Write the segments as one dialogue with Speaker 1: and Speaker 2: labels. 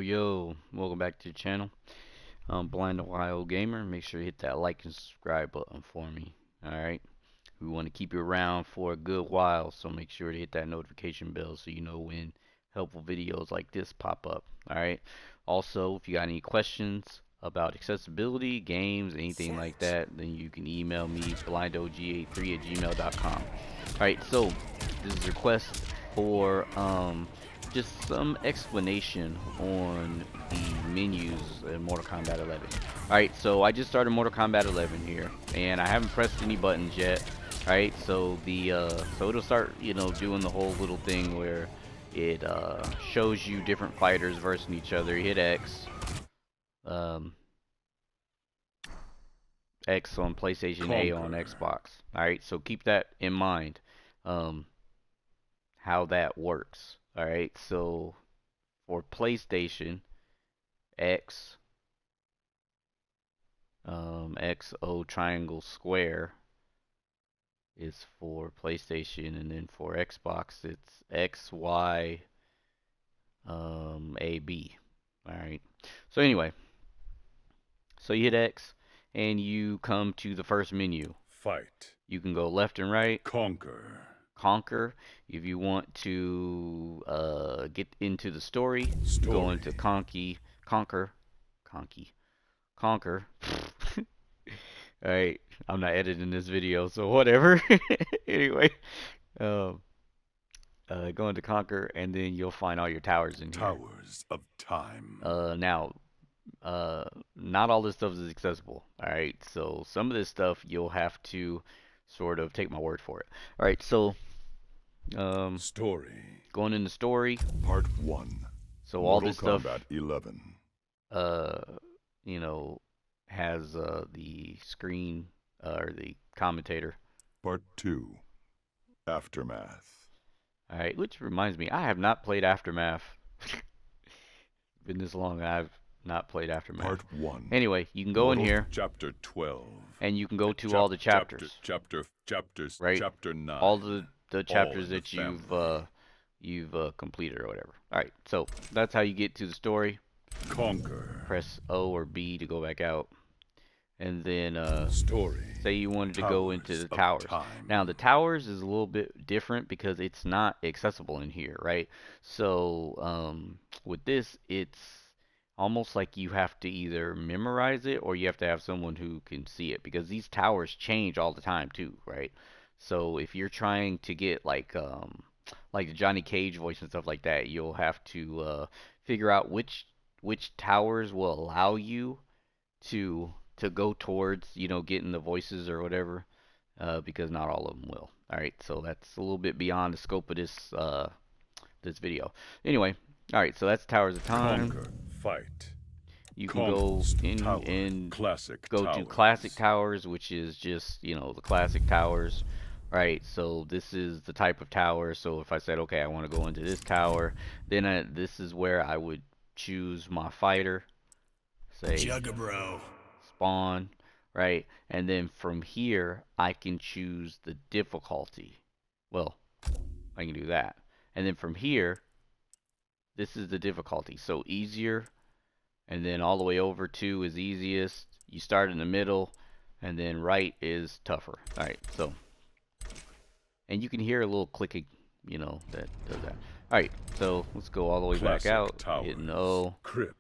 Speaker 1: Yo, welcome back to the channel. I'm Blind Ohio Gamer. Make sure you hit that like and subscribe button for me. Alright? We want to keep you around for a good while, so make sure to hit that notification bell so you know when helpful videos like this pop up. Alright? Also, if you got any questions about accessibility, games, anything like that, then you can email me blindog83@gmail.com. Alright, so this is a request for just some explanation on the menus in Mortal Kombat 11. Alright, so I just started Mortal Kombat 11 here, and I haven't pressed any buttons yet. Alright, so so it'll start, doing the whole little thing where it shows you different fighters versus each other. You hit X, um, X on PlayStation, A on Xbox. Alright, so keep that in mind, how that works. Alright, so for PlayStation, X, XO triangle square is for PlayStation, and then for Xbox it's XY AB. Alright, so anyway, so you hit X and you come to the first menu.
Speaker 2: Fight.
Speaker 1: You can go left and right.
Speaker 2: Conquer.
Speaker 1: If you want to get into the story, go into conquer. Alright, I'm not editing this video, so whatever. Anyway, um, go into conquer, and then you'll find all your towers in here.
Speaker 2: Towers of Time.
Speaker 1: Now, not all this stuff is accessible. Alright, so some of this stuff you'll have to sort of take my word for it. Alright, so
Speaker 2: Story.
Speaker 1: going into story.
Speaker 2: Part 1.
Speaker 1: So all this
Speaker 2: Mortal
Speaker 1: stuff,
Speaker 2: Kombat 11.
Speaker 1: you know, has the screen or the commentator.
Speaker 2: Part 2. Aftermath.
Speaker 1: Alright, which reminds me, I have not played Aftermath. Been this long, I've not played Aftermath.
Speaker 2: Part 1.
Speaker 1: Anyway, you can go in here.
Speaker 2: Chapter 12.
Speaker 1: And you can go to all the chapters.
Speaker 2: Chapters.
Speaker 1: Right?
Speaker 2: Chapter 9.
Speaker 1: All the chapters
Speaker 2: all
Speaker 1: that
Speaker 2: the
Speaker 1: you've completed or whatever. Alright, so that's how you get to the story.
Speaker 2: Conquer.
Speaker 1: Press O or B to go back out. And then
Speaker 2: Story.
Speaker 1: say you wanted to go into the towers.
Speaker 2: Time.
Speaker 1: Now the towers is a little bit different because it's not accessible in here, right? So with this, it's almost like you have to either memorize it or you have to have someone who can see it, because these towers change all the time too, right? So if you're trying to get like the Johnny Cage voice and stuff like that, you'll have to figure out which towers will allow you to go towards, getting the voices or whatever, because not all of them will. All right, so that's a little bit beyond the scope of this video. Anyway, all right, so that's Towers of Time.
Speaker 2: Conquer. Fight.
Speaker 1: You can go in and go to Classic Towers, which is just, the classic towers. Right, so this is the type of tower. So if I said, okay, I want to go into this tower, then this is where I would choose my fighter. Say
Speaker 3: Jugabro.
Speaker 1: Spawn, right? And then from here, I can choose the difficulty. Well, I can do that. And then from here, this is the difficulty. So easier, and then all the way over to is easiest. You start in the middle, and then right is tougher. All right, so, and you can hear a little clicking, that does that. All right, so let's go all the way back out. Hitting O.
Speaker 2: Crypt.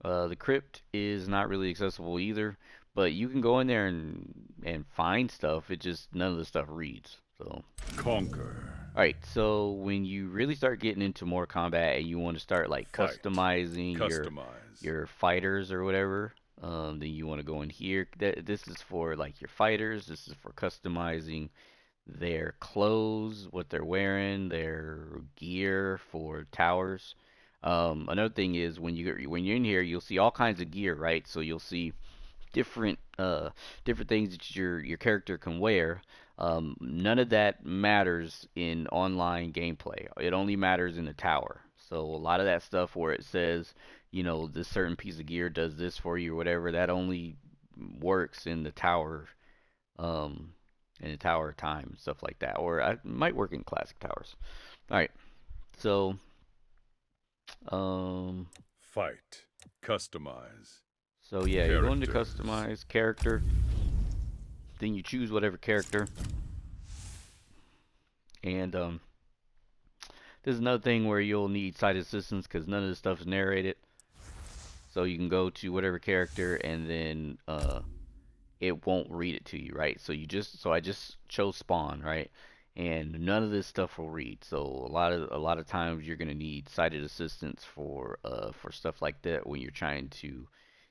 Speaker 1: The crypt is not really accessible either, but you can go in there and find stuff. It just, none of the stuff reads. So
Speaker 2: Conquer.
Speaker 1: Alright, so when you really start getting into more combat and you want to start like customizing your fighters or whatever, then you want to go in here. This is for like your fighters. This is for customizing their clothes, what they're wearing, their gear for towers. Another thing is when you're in here, you'll see all kinds of gear, right? So you'll see different things that your character can wear. None of that matters in online gameplay. It only matters in the tower. So a lot of that stuff where it says, this certain piece of gear does this for you or whatever, that only works in the tower, time, stuff like that. Or it might work in classic towers. All right, so Um,
Speaker 2: Fight. Customize.
Speaker 1: so yeah, you go into
Speaker 2: Characters.
Speaker 1: customize character, then you choose whatever character, and this is another thing where you'll need site assistance because none of this stuff is narrated. So you can go to whatever character and then it won't read it to you, right? So I just chose spawn, right? And none of this stuff will read. So a lot of times you're gonna need sighted assistance for stuff like that when you're trying to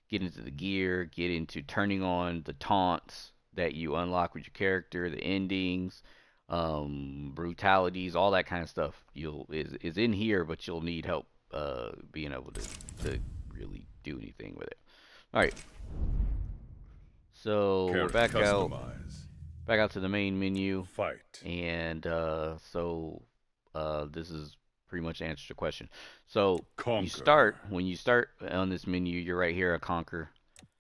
Speaker 1: get into the gear, get into turning on the taunts that you unlock with your character, the endings, brutalities, all that kind of stuff. You'll is in here, but you'll need help being able to really do anything with it. All right, so we're
Speaker 2: Customize.
Speaker 1: back out to the main menu,
Speaker 2: Fight.
Speaker 1: and this is pretty much answers the question. So
Speaker 2: Conquer.
Speaker 1: when you start on this menu, you're right here at Conquer.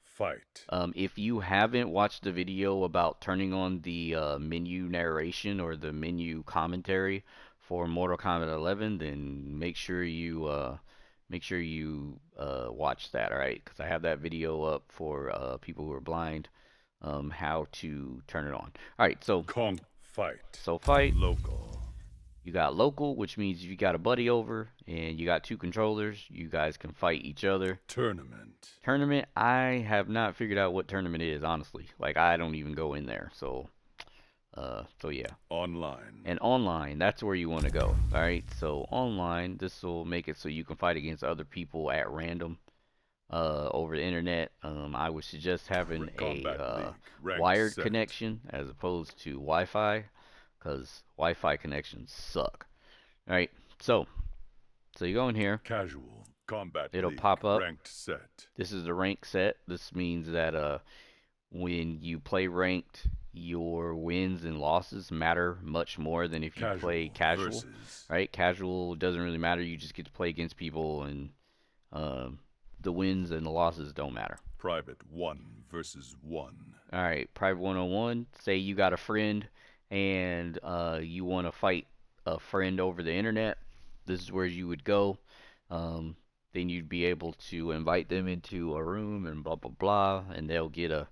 Speaker 2: Fight.
Speaker 1: If you haven't watched the video about turning on the menu narration or the menu commentary for Mortal Kombat 11, then make sure you watch that, all right? Because I have that video up for people who are blind, how to turn it on. All right,
Speaker 2: Fight.
Speaker 1: so fight.
Speaker 2: Local.
Speaker 1: You got local, which means if you got a buddy over and you got two controllers, you guys can fight each other.
Speaker 2: Tournament.
Speaker 1: Tournament, I have not figured out what tournament is, honestly. Like I don't even go in there. So yeah.
Speaker 2: Online.
Speaker 1: And online, that's where you want to go. All right. So online, this will make it so you can fight against other people at random over the internet. I would suggest having a
Speaker 2: Combat League. Ranked
Speaker 1: wired
Speaker 2: set.
Speaker 1: connection as opposed to Wi-Fi, because Wi-Fi connections suck. All right. So you go in here.
Speaker 2: Casual. Combat
Speaker 1: It'll
Speaker 2: League.
Speaker 1: pop up.
Speaker 2: Ranked set.
Speaker 1: This is the rank set. This means that when you play ranked, your wins and losses matter much more than if you play casual.
Speaker 2: Versus.
Speaker 1: Right? Casual doesn't really matter. You just get to play against people, and um, the wins and the losses don't matter.
Speaker 2: Private 1 versus 1.
Speaker 1: All right, Private 101. Say you got a friend and you want to fight a friend over the internet. This is where you would go. Um, then you'd be able to invite them into a room and blah blah blah, and they'll get a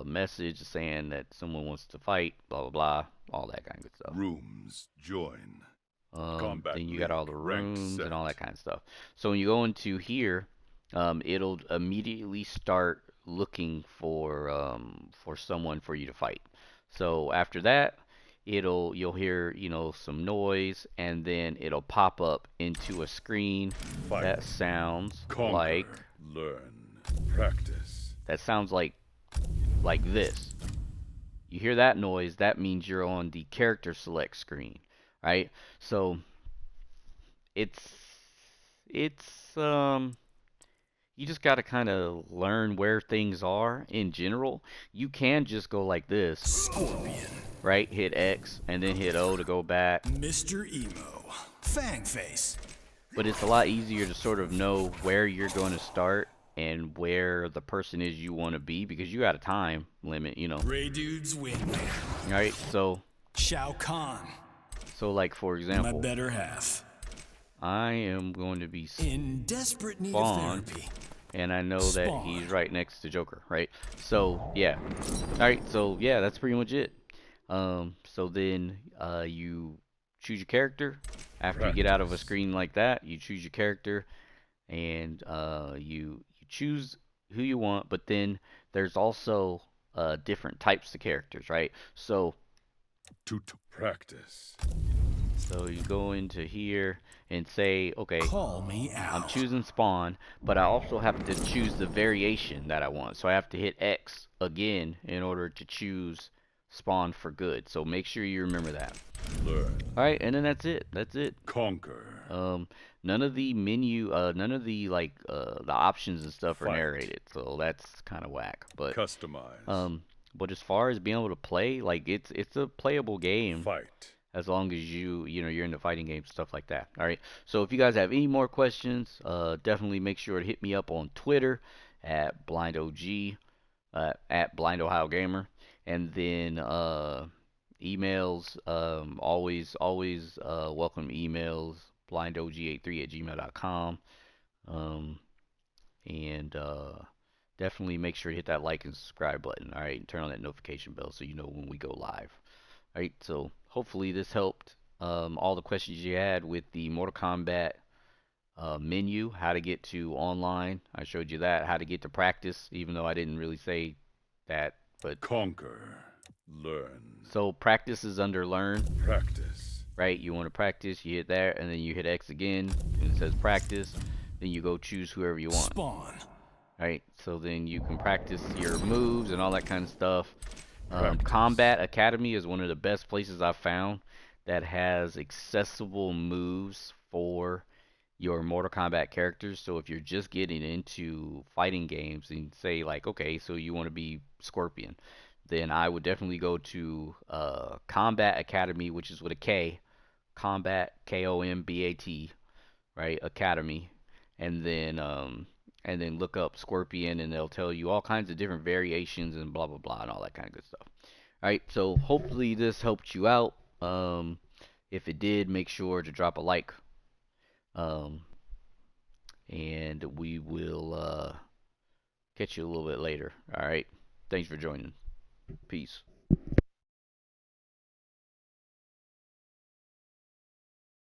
Speaker 1: message saying that someone wants to fight, blah blah blah, all that kind of good stuff.
Speaker 2: Rooms. Join. Combat
Speaker 1: Then you got
Speaker 2: League.
Speaker 1: all the
Speaker 2: Ranked
Speaker 1: rooms
Speaker 2: set.
Speaker 1: and all that kind of stuff. So when you go into here, it'll immediately start looking for someone for you to fight. So after that, you'll hear some noise, and then it'll pop up into a screen
Speaker 2: Fight.
Speaker 1: that sounds
Speaker 2: Conquer.
Speaker 1: like
Speaker 2: Learn. Practice.
Speaker 1: like this. You hear that noise, that means you're on the character select screen, right? So it's it's you just got to kind of learn where things are in general. You can just go like this,
Speaker 3: Scorpion.
Speaker 1: right? Hit X and then hit O to go back.
Speaker 3: Mr. Emo. Fangface.
Speaker 1: But it's a lot easier to sort of know where you're going to start and where the person is you want to be, because you got a time limit.
Speaker 3: Ray Dudes win.
Speaker 1: Right?
Speaker 3: Shao Kahn.
Speaker 1: So like for
Speaker 3: My
Speaker 1: example,
Speaker 3: better half.
Speaker 1: I am going to be
Speaker 3: In desperate need
Speaker 1: Spawn.
Speaker 3: of therapy.
Speaker 1: and I know that
Speaker 3: Spawn.
Speaker 1: he's right next to Joker, right? So yeah. Alright, so yeah, that's pretty much it. So then you choose your character. After you get out of a screen like that, you choose your character, and you choose who you want, but then there's also different types of characters, right?
Speaker 2: To practice.
Speaker 1: So you go into here and say, okay,
Speaker 3: Call me out.
Speaker 1: I'm choosing spawn, but I also have to choose the variation that I want. So I have to hit X again in order to choose spawn for good. So make sure you remember that.
Speaker 2: Learn.
Speaker 1: Alright, and then that's it. That's it.
Speaker 2: Conquer.
Speaker 1: None of the menu, none of the the options and stuff are
Speaker 2: Fight.
Speaker 1: narrated, so that's kind of whack. But
Speaker 2: Customize.
Speaker 1: but as far as being able to play, like it's a playable game.
Speaker 2: Fight.
Speaker 1: As long as you're into fighting games, stuff like that. All right. So if you guys have any more questions, definitely make sure to hit me up on Twitter at BlindOG, at BlindOhioGamer, and then emails. Always welcome emails, blindog83@gmail.com. And definitely make sure to hit that like and subscribe button. All right, and turn on that notification bell so you know when we go live. All right, so hopefully this helped. All the questions you had with the Mortal Kombat menu, how to get to online. I showed you that, how to get to practice, even though I didn't really say that, but
Speaker 2: conquer, learn.
Speaker 1: So practice is under learn.
Speaker 2: Practice.
Speaker 1: Right? You want to practice, you hit that, and then you hit X again, and it says practice. Then you go choose whoever you want.
Speaker 3: Spawn.
Speaker 1: Right? So then you can practice your moves and all that kind of stuff. Combat Academy is one of the best places I've found that has accessible moves for your Mortal Kombat characters. So if you're just getting into fighting games and say like, okay, so you want to be Scorpion, then I would definitely go to Combat Academy, which is with a K, Combat Kombat, right? Academy, and then look up Scorpion, and they'll tell you all kinds of different variations and blah blah blah and all that kind of good stuff. All right, so hopefully this helped you out. If it did, make sure to drop a like. And we will catch you a little bit later. All right. Thanks for joining. Peace.